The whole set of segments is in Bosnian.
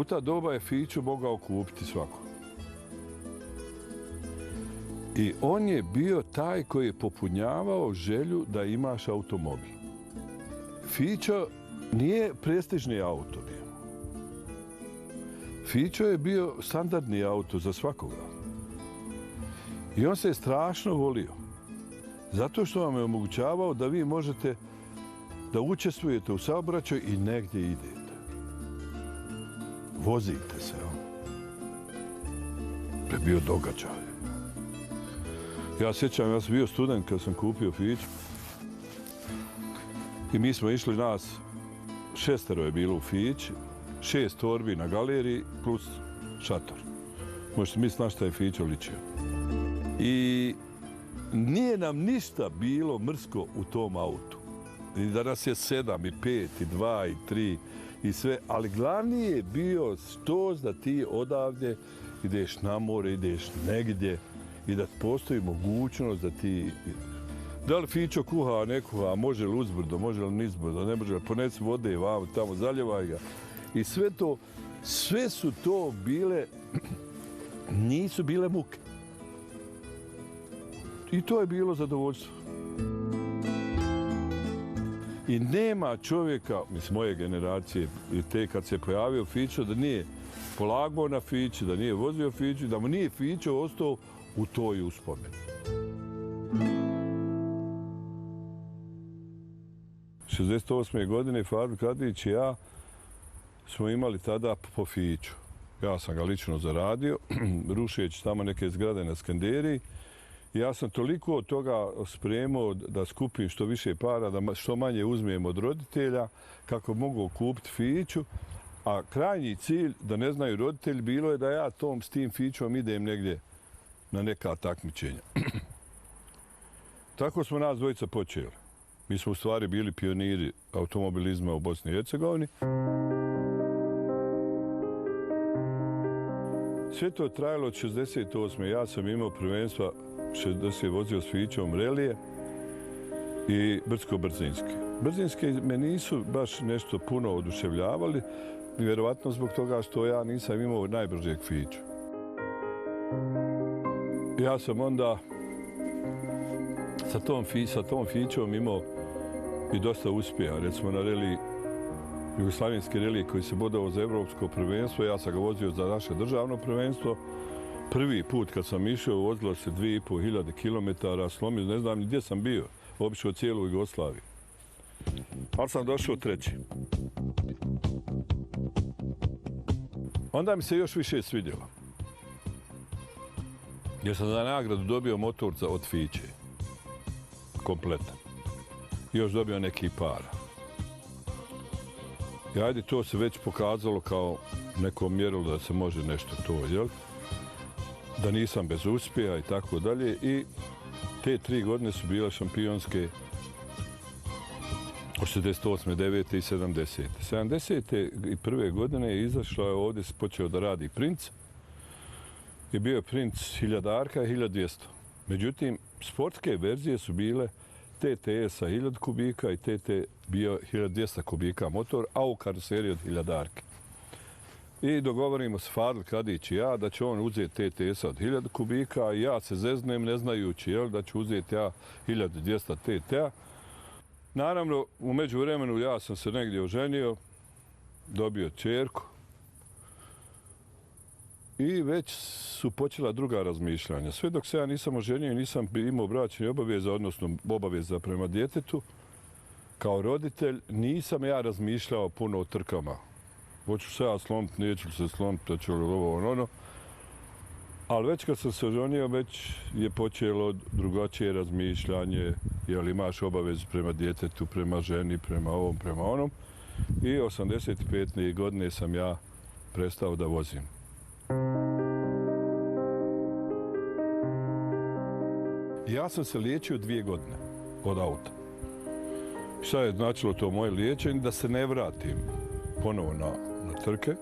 U ta doba je Fiću mogao kupiti svako. I on je bio taj koji je popunjavao želju da imaš automobil. Fićo nije prestižni auto bio. Fićo je bio standardni auto za svakoga. I on se je strašno volio. Zato što vam je omogućavao da vi možete da učestvujete u saobraćaju i negdje idete. Vozite se. To je bio događaj. Ja sjećam, ja sam bio student kad sam kupio Fiću. I mi smo išli nas, 6 je bilo u Fići, 6 torbi na galeriji plus šator. Možete misliti na šta je Fićo ličio. I nije nam ništa bilo mrsko u tom autu. I da nas je 7 i 5 i 2 i 3 i sve, ali glavni je bio to da ti odavde ideš na more, ideš negdje i da postoji mogućnost da ti... Da li Fićo kuha, ne kuha, može li uzbrdo, može li nizbrdo, ne može li ponesi vode vam, tamo zaljevaj ga. I sve su to bile, nisu bile muke. I to je bilo zadovoljstvo. I nema čovjeka, mislim moje generacije, te kad se pojavio Fićo, da nije polagao na Fići, da nije vozio Fiću, da mu nije Fićo ostao u toj uspomeni. 68. godine Fadil Kadić i ja smo imali tada po Fiću. Ja sam ga lično zaradio, rušeći tamo neke zgrade na Skanderiji. Ja sam toliko od toga spremao da skupim što više para, da što manje uzmem od roditelja, kako mogu kupiti Fiću. A krajnji cilj, da ne znaju roditelji, bilo je da ja s tim Fićom idem negdje na neka takmičenja. Tako smo nas dvojica počeli. Mi smo u stvari bili pioniri automobilizma u Bosni i Hercegovini. Sve to je trajalo od 68. Ja sam imao prvenstva 60 vozio s Fićom relije i brdsko-brzinske. Brzinske me nisu baš nešto puno oduševljavali, vjerovatno zbog toga što ja nisam imao najbržeg Fiću. Ja sam onda sa tom Fićom imao i dosta uspjeha. Recimo na reliji, jugoslavenski relij koji se bodao za evropsko prvenstvo, ja sam ga vozio za naše državno prvenstvo. Prvi put kad sam išao, vozilo se 2500 kilometara, slomio, ne znam ni gdje sam bio, obišao cijelu Jugoslaviju. Ali sam došao treći. Onda mi se još više svidjelo. Jer sam za nagradu dobio motor od Fiće. Kompletan. I još dobio neki para. I ajde, to se već pokazalo kao neko mjerilo da se može nešto to, jel? Da nisam bez uspjeha i tako dalje. I te 3 godine su bile šampionske od 68. 9. i 70. 70. i prve godine je izašla, ovdje se počeo da radi Princ. I bio je Princ 1000 i 1200. Međutim, sportske verzije su bile TTS sa 1000 kubika i TT bio 1200 kubika motor, a u karoseriji od 1000. I dogovorimo se Fadil Kadić i ja da će on uzeti TTS od 1000 kubika i ja se zeznem ne znajući da ću uzeti ja 1200 TT-a. Naravno, u međuvremenu ja sam se negdje oženio, dobio ćerku i već su počela druga razmišljanja. Sve dok se ja nisam oženio i nisam imao bračnih obaveza, odnosno obaveza prema djetetu, kao roditelj nisam ja razmišljao puno o trkama. Hoću se ja slomiti, neću se slomiti, to ću ovo, ono. Ali već kad sam se oženio, već je počelo drugačije razmišljanje, jel imaš obavezu prema djetetu, prema ženi, prema ovom, prema onom. I 85. godine sam ja prestao da vozim. Ja sam se liječio 2 godine od auta. Šta je značilo to moje liječenje? Da se ne vratim ponovo na trke.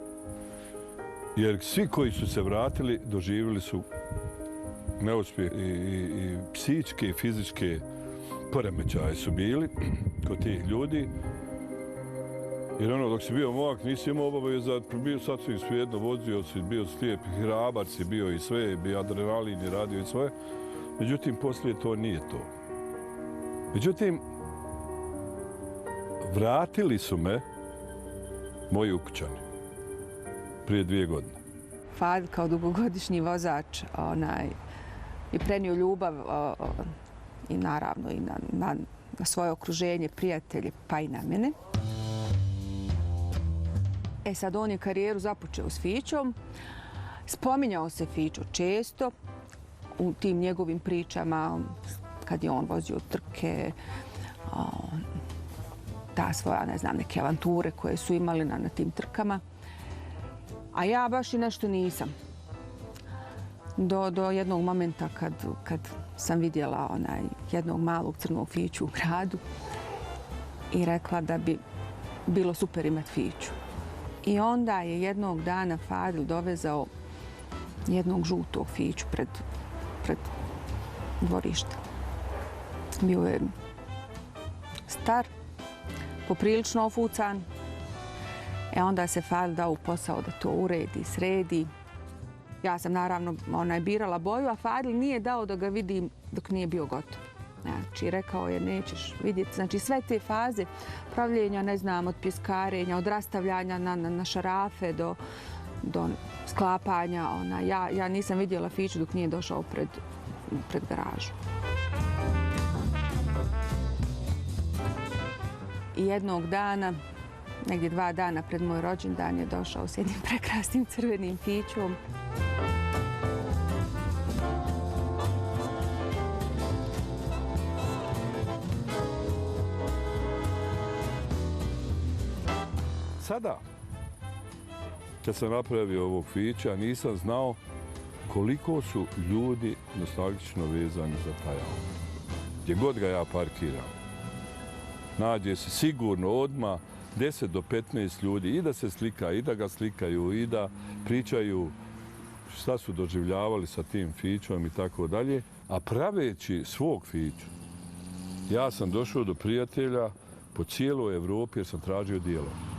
Jer svi koji su se vratili doživjeli su neuspjeh i psihičke i fizičke poremećaje su bili kod tih ljudi. Jer ono, dok si bio momak, nisi imao obaveza, bio sasvim svejedno, vozio si, bio slijep, hrabar si bio i sve, bio adrenalin i radio i sve. Međutim, poslije to nije to. Međutim, vratili su me moji ukućani prije 2 godine. Fadil kao dugogodišnji vozač je prenio ljubav i naravno i na svoje okruženje, prijatelje, pa i na mene. Sad on je karijeru započeo s Fićom. Spominjao se Fićo često u tim njegovim pričama kad je on vozio trke, ta svoja, ne znam, neke avanture koje su imali na tim trkama. A ja baš i nešto nisam. Do jednog momenta kad sam vidjela jednog malog crnog Fiću u gradu i rekla da bi bilo super imati Fiću. I onda je jednog dana Fadil dovezao jednog žutog Fiću pred dvorište. Bio je star, poprilično ofucan. Onda se Fadil dao u posao da to uredi, sredi. Ja sam naravno birala boju, a Fadil nije dao da ga vidim dok nije bio gotov. Znači, rekao je, nećeš vidjeti. Znači, sve te faze pravljenja, ne znam, od pjeskarenja, od rastavljanja na šarafe do sklapanja. Ja nisam vidjela Fiću dok nije došao pred garažu. I jednog dana, negdje 2 dana pred moj rođendan, je došao s jednim prekrasnim crvenim Fićom. Sada, kad sam napravio ovog Fića, nisam znao koliko su ljudi nostalgično vezani za taj auto. Gdje god ga ja parkiram, nađe se sigurno odmah 10 do 15 ljudi i da se slika, i da ga slikaju, i da pričaju šta su doživljavali sa tim Fićom i tako dalje. A praveći svog Fiću, ja sam došao do prijatelja po cijeloj Evropi jer sam tražio dijelove.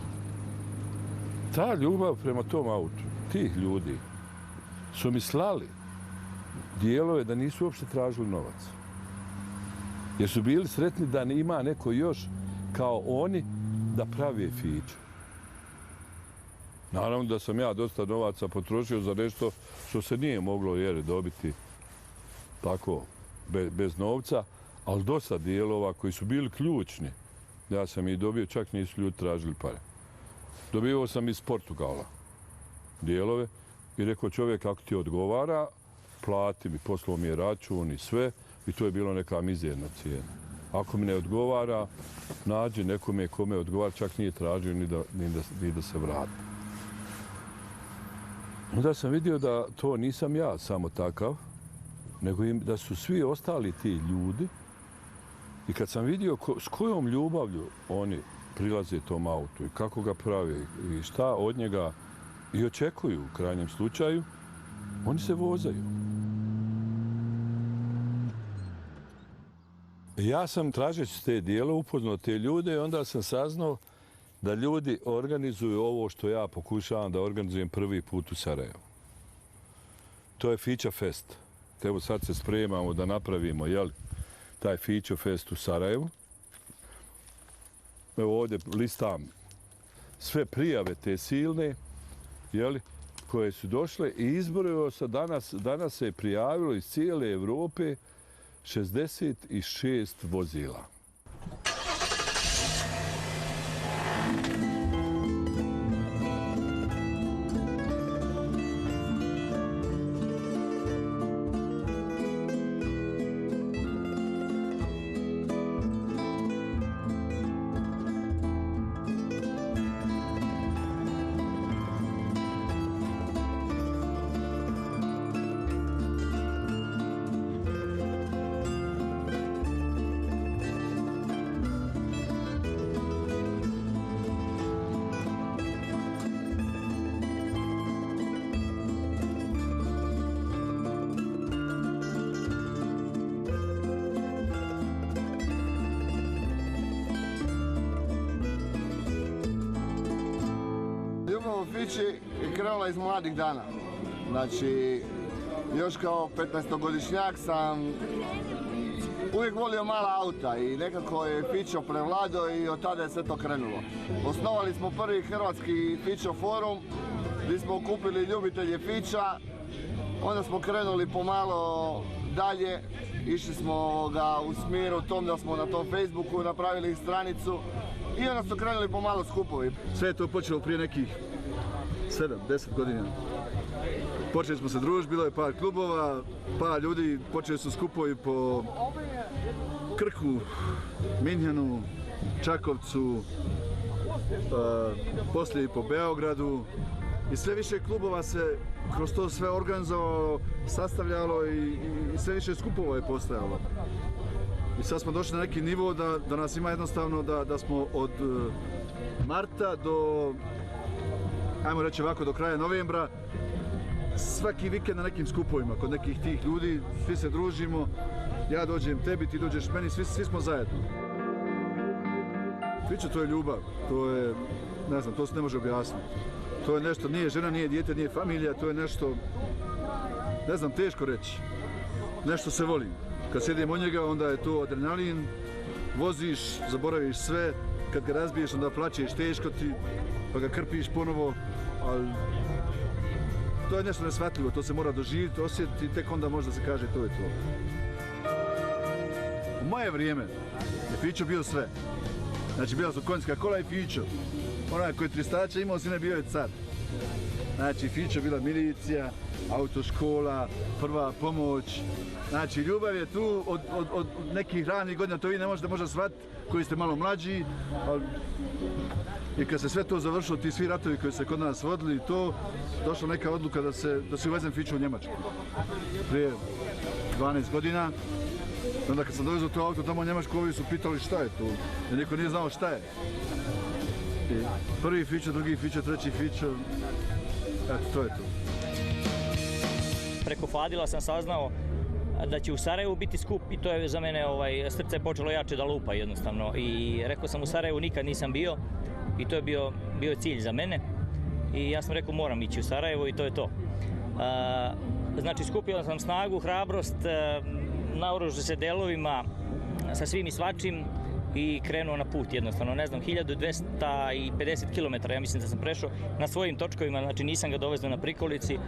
Ta ljubav prema tom autu, tih ljudi, su mi slali dijelove da nisu uopšte tražili novac. Jer su bili sretni da ima neko još kao oni da pravi Fiću. Naravno da sam ja dosta novaca potrošio za nešto što se nije moglo dobiti tako bez novca, ali dosta dijelova koji su bili ključni. Ja sam ih dobio, čak nisu ljudi tražili pare. Dobivao sam iz Portugala dijelove i rekao čovjek kako ti odgovara, plati mi, poslao mi je račun i sve i to je bilo neka mizerna cijena. Ako mi ne odgovara, nađi nekome kome odgovara, čak nije tražio ni da se vrati. Onda sam vidio da to nisam ja samo takav, nego da su svi ostali ti ljudi i kad sam vidio s kojom ljubavlju oni prilaze tom autu i kako ga prave i šta od njega i očekuju u krajnjem slučaju, oni se vozaju. Ja sam tražeći te dijela upoznao te ljude i onda sam saznao da ljudi organizuju ovo što ja pokušavam da organizujem prvi put u Sarajevu. To je Fića Fest. Evo sad se spremamo da napravimo taj Fića Fest u Sarajevu. Evo ovdje listam sve prijave te silne koje su došle i izbrojilo se danas se je prijavilo iz cijele Evrope 66 vozila. Fići je krenula iz mladih dana. Znači, još kao 15-godišnjak sam uvijek volio mala auta i nekako je Fićo prevladao i od tada je sve to krenulo. Osnovali smo prvi hrvatski Fićo forum gdje smo okupili ljubitelje Fića. Onda smo krenuli pomalo dalje, išli smo u smjeru tom da smo na tom Facebooku napravili stranicu i onda smo krenuli pomalo skupovi. Sve je to počelo prije nekih 7-10 godina. Počeli smo se družiti, bilo je par klubova, par ljudi, počeli su skupovi po Krku, Minhenu, Čakovcu, poslije i po Beogradu. I sve više klubova se kroz to sve organizovalo, sastavljalo i sve više skupova je postojalo. I sad smo došli na neki nivo da nas ima jednostavno da smo od marta do, ajmo reći ovako, do kraja novembra, svaki vikend na nekim skupovima, kod nekih tih ljudi, svi se družimo, ja dođem tebi, ti dođeš meni, svi smo zajedno. Fićo, to je ljubav, to je, ne znam, to se ne može objasniti. To je nešto, nije žena, nije dijete, nije familija, to je nešto, ne znam, teško reći. Nešto se voli. Kad sjedim od njega, onda je to adrenalin, voziš, zaboraviš sve, kad ga razbiješ, onda plaćeš, teško ti, pa ga krpiš ponovo, ali to je nešto neshvatljivo, to se mora doživjeti, osjetiti i tek onda možda se kaže to je to. U moje vrijeme je Fićo bio sve. Znači, bila su konjska kola i Fićo. Onaj koji je tristača imao sine, bio je car. Znači, Fićo bila milicija, autoškola, prva pomoć. Znači, ljubav je tu od nekih ranih godina, to vi ne možete možda shvatiti koji ste malo mlađi. Ali... I kad se sve to završilo, ti svi ratovi koji se kod nas vodili, to došla neka odluka da se uvezem Fiću u Njemačku. Prije 12 godina. Onda kad sam dovezao to auto tamo u Njemačku, ovi su pitali šta je to, jer niko nije znao šta je. I prvi Fićo, drugi Fićo, treći Fićo, eto, to je to. Preko Fadila sam saznao da će u Sarajevu biti skup i to je za mene, srce je počelo jače da lupa jednostavno. I rekao sam u Sarajevu nikad nisam bio i to je bio cilj za mene. I ja sam rekao moram ići u Sarajevo i to je to. Znači skupio sam snagu, hrabrost, naoružao se delovima sa svim i svačim i krenuo na put jednostavno, ne znam, 1250 km, ja mislim da sam prešao na svojim točkovima, znači nisam ga dovezao na prikolici.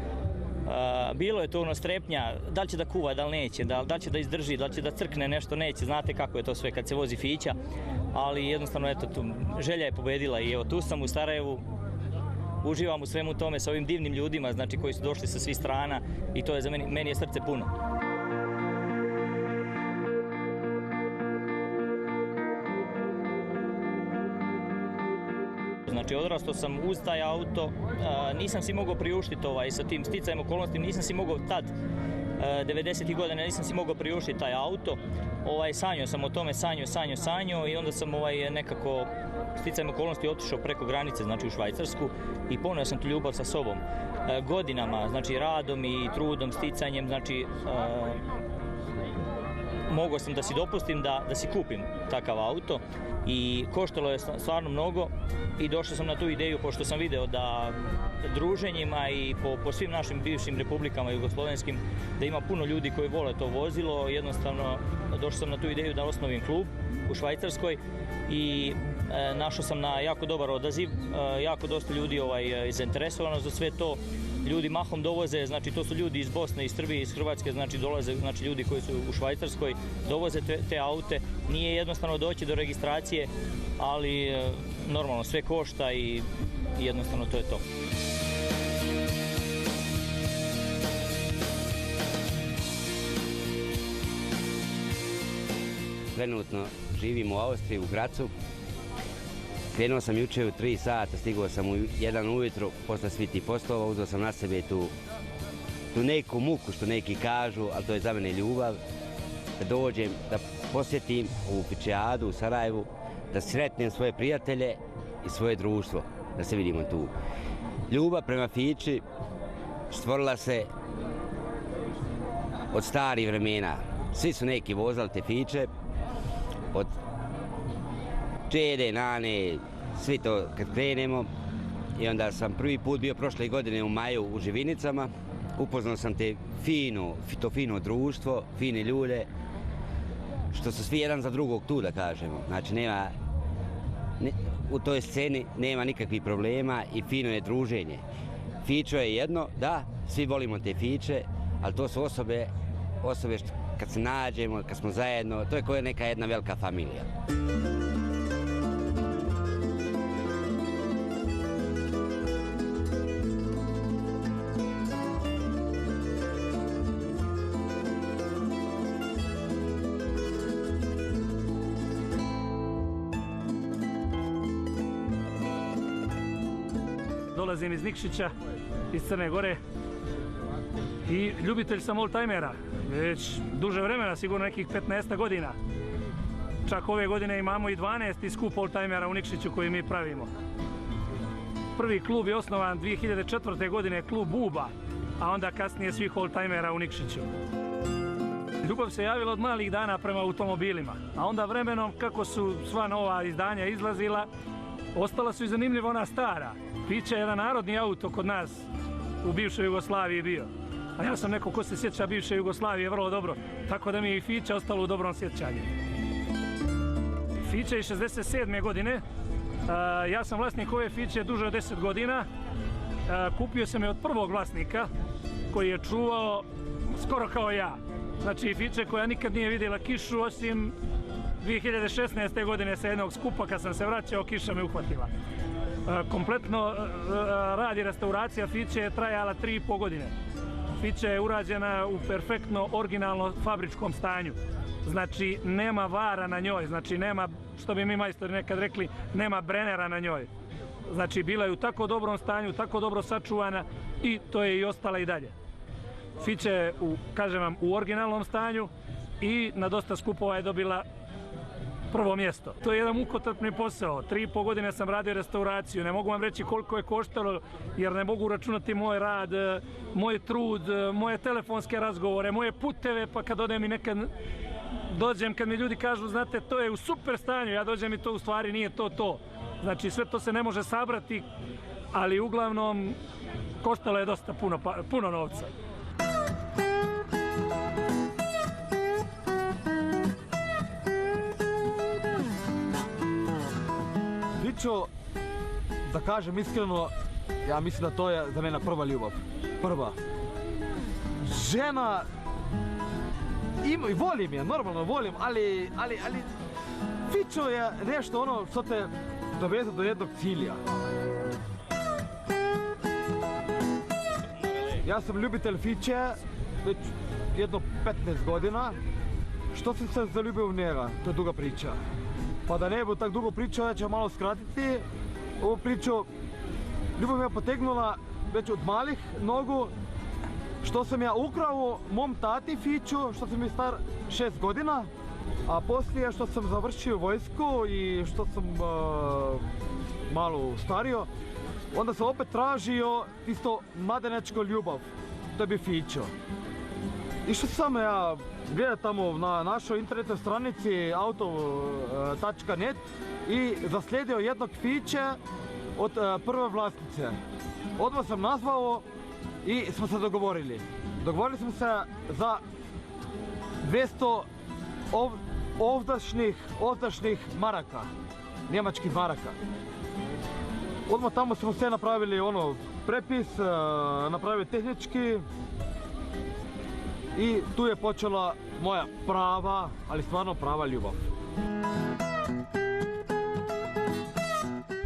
Bilo je to ono strepnja, da li će da kuva, da li neće, da li će da izdrži, da li će da crkne nešto, neće, znate kako je to sve kad se vozi Fića, ali jednostavno eto, želja je pobedila i evo tu sam u Sarajevu, uživam u svemu tome sa ovim divnim ljudima, znači koji su došli sa svih strana i to je za meni je srce puno. Znači, odrastao sam uz taj auto, nisam si mogao priuštiti sa tim sticajem okolnostima, nisam si mogao tad, 90. godina, nisam si mogao priuštiti taj auto. Sanjao sam o tome, sanjao i onda sam nekako sticajem okolnosti otišao preko granice, znači u Švajcarsku i poneo sam tu ljubav sa sobom. Godinama, znači radom i trudom, sticanjem, znači mogao sam da si dopustim da si kupim takav auto i koštalo je stvarno mnogo i došao sam na tu ideju pošto sam video da druženjima i po svim našim bivšim republikama jugoslovenskim da ima puno ljudi koji vole to vozilo, jednostavno došao sam na tu ideju da osnovim klub u Švajcarskoj i našao sam na jako dobar odaziv, jako dosta ljudi zainteresovano za sve to. Ljudi mahom dovoze, znači to su ljudi iz Bosne, iz Srbije, iz Hrvatske, znači dolaze ljudi koji su u Švajcarskoj, dovoze te aute. Nije jednostavno doći do registracije, ali normalno sve košta i jednostavno to je to. Trenutno živim u Austriji, u Gracu. Krenuo sam jučer u 3 sata, stigao sam u 1 ujutro, posle svih tih poslova, uzeo sam na sebe tu neku muku, što neki kažu, ali to je za mene ljubav, da dođem, da posjetim u Fićijadu, u Sarajevu, da sretnem svoje prijatelje i svoje društvo, da se vidimo tu. Ljubav prema Fići stvorila se od starih vremena. Svi su neki vozali te Fiće, od čede, nane, svi to kad krenemo, i onda sam prvi put bio prošle godine u maju u Živinicama. Upoznao sam to fino društvo, fine ljude, što su svi jedan za drugog tu, da kažemo. Znači, u toj sceni nema nikakvih problema i fino je druženje. Fićo je jedno, da, svi volimo te fiće, ali to su osobe kad se nađemo, kad smo zajedno, to je kao neka jedna velika familija. Dolazim iz Nikšića, iz Crne Gore i ljubitelj sam oldtimera. Već duže vremena, sigurno nekih 15 godina. Čak ove godine imamo i 12 skup oldtimera u Nikšiću koji mi pravimo. Prvi klub je osnovan 2004. godine, klub Buba, a onda kasnije svih oldtimera u Nikšiću. Ljubav se javila od malih dana prema automobilima, a onda vremenom kako su sva nova izdanja izlazila, ostala su i zanimljiva ona stara. Fića je jedan narodni auto kod nas u bivšoj Jugoslaviji bio. A ja sam neko ko se sjeća bivše Jugoslavije vrlo dobro, tako da mi je i Fića ostalo u dobrom sjećanju. Fića je 67. godine. Ja sam vlasnik ove Fiće duže od 10 godina. Kupio sam je od prvog vlasnika koji je čuvao skoro kao ja. Znači Fiće koja nikad nije vidjela kišu osim 2016. godine sa jednog skupa kad sam se vraćao, kiša me uhvatila. Kompletno rad i restauracija Fiće je trajala 3,5 godine. Fića je urađena u perfektno originalno fabričkom stanju. Znači nema vara na njoj, znači nema, što bi mi majstori nekad rekli, nema brenera na njoj. Znači bila je u tako dobrom stanju, tako dobro sačuvana i to je i ostala i dalje. Fića je, kažem vam, u originalnom stanju i na dosta skupova je dobila prvo mjesto. To je jedan mukotrpni posao. 3,5 godine sam radio restauraciju. Ne mogu vam reći koliko je koštalo jer ne mogu računati moj rad, moj trud, moje telefonske razgovore, moje puteve, pa kad odem i nekad dođem, kad mi ljudi kažu, znate, to je u super stanju, ja dođem i to u stvari nije to. Znači sve to se ne može sabrati, ali uglavnom koštalo je dosta puno novca. Fićo, da kažem iskreno, ja mislim da to je za mene prva ljubav. Prva. Žena, volim je, normalno volim, ali Fićo je nešto ono što te doveze do jednog cilja. Ja sam ljubitelj Fiće već jedno 15 godina. Što sam se zaljubio u njega, to je duga priča. Pa da ne budu tako dugo pričao, ja ću malo skratiti ovu priču. Ljubav me je potegnula već od malih nogu, što sam ja ukrao mom tati Fiću, što sam je star 6 godina, a poslije što sam završio vojsku i što sam malo stario, onda sam opet tražio isto mladenačku ljubav, to bi Fićo. Išao sam ja gledat tamo na našoj internetnoj stranici auto.net i zaslijedio jednog Fiće od prve vlasnice. Odmah sam nazvao i smo se dogovorili. Dogovorili smo se za 200 ovdašnjih maraka, njemačkih maraka. Odmah tamo smo sve napravili prepis, napravili tehnički i tu je počela moja prava, ali stvarno prava ljubav.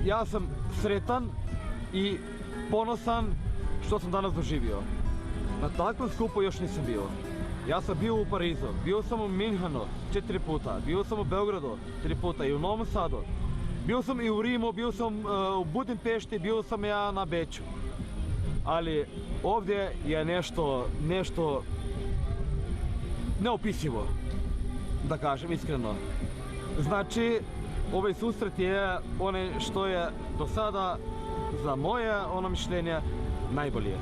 Ja sam sretan i ponosan što sam danas doživio. Na takvom skupu još nisam bio. Ja sam bio u Parizu, bio sam u Minhenu 4 puta, bio sam u Beogradu 3 puta i u Novom Sadu. Bio sam i u Rimu, bio sam u Budimpešti, bio sam ja na Beču. Ali ovdje je nešto neopisivo, da kažem iskreno. Znači, ovaj susret je ono što je do sada za moje mišljenje najbolje.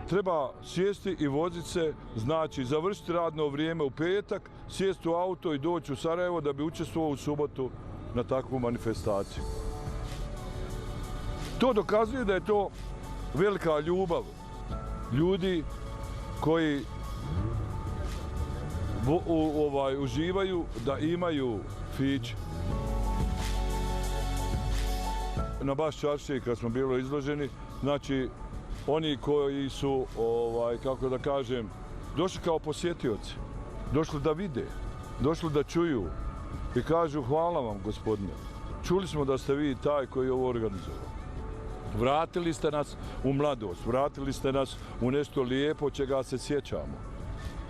Treba sjesti i voziti se, znači završiti radno vrijeme u petak, sjesti u auto i doći u Sarajevo da bi učestvovao u subotu na takvu manifestaciju. To dokazuje da je to velika ljubav ljudi koji uživaju da imaju fiće. Na Baš čaršiji kad smo bili izloženi, znači oni koji su, kako da kažem, došli kao posjetioci, došli da vide, došli da čuju i kažu hvala vam gospodine. Čuli smo da ste vi taj koji je ovo organizovao. Vratili ste nas u mladost, vratili ste nas u nešto lijepo čega se sjećamo.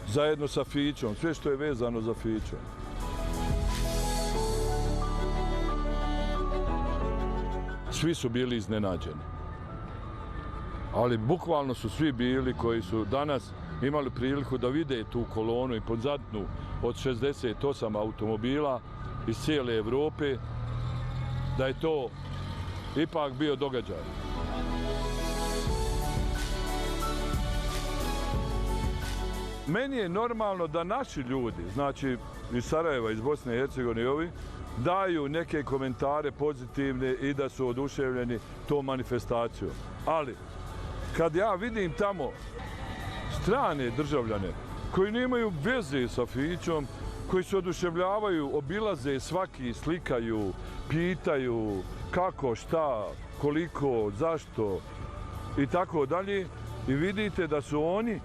Zajedno sa fićom, sve što je vezano za fićom. Svi su bili iznenađeni. Ali bukvalno su svi bili koji su danas imali priliku da vide tu kolonu impozantnu od 68 automobila iz cijele Evrope, da je to ipak bio događaj. Meni je normalno da naši ljudi, znači iz Sarajeva, iz Bosne i Hercegovine i ovi, daju neke komentare pozitivne i da su oduševljeni tom manifestacijom. Ali, kad ja vidim tamo strane državljane koji nemaju veze sa fićom, koji se oduševljavaju, obilaze svaki, slikaju, pitaju kako, šta, koliko, zašto i tako dalje, i vidite da su oni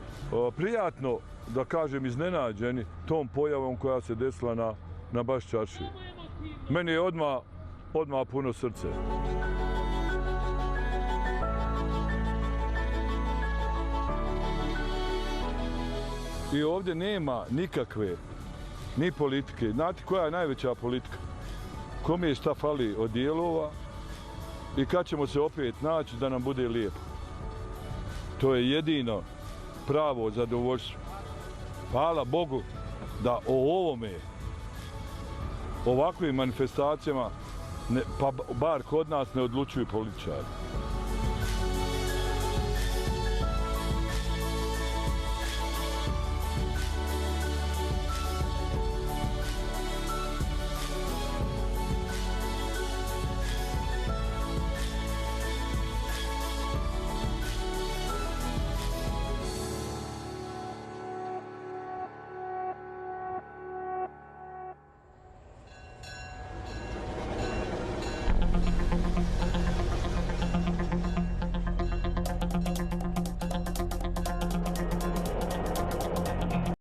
prijatno, da kažem, iznenađeni tom pojavom koja se desila na Baš čaršiji. Meni je odmah puno srce. I ovdje nema nikakve ni politike. Znate koja je najveća politika? Kome je šta fali od dijelova i kad ćemo se opet naći da nam bude lijepo. To je jedino pravo zadovoljstvo. Hvala Bogu da o ovome, ovakvim manifestacijama, pa bar kod nas, ne odlučuju političari.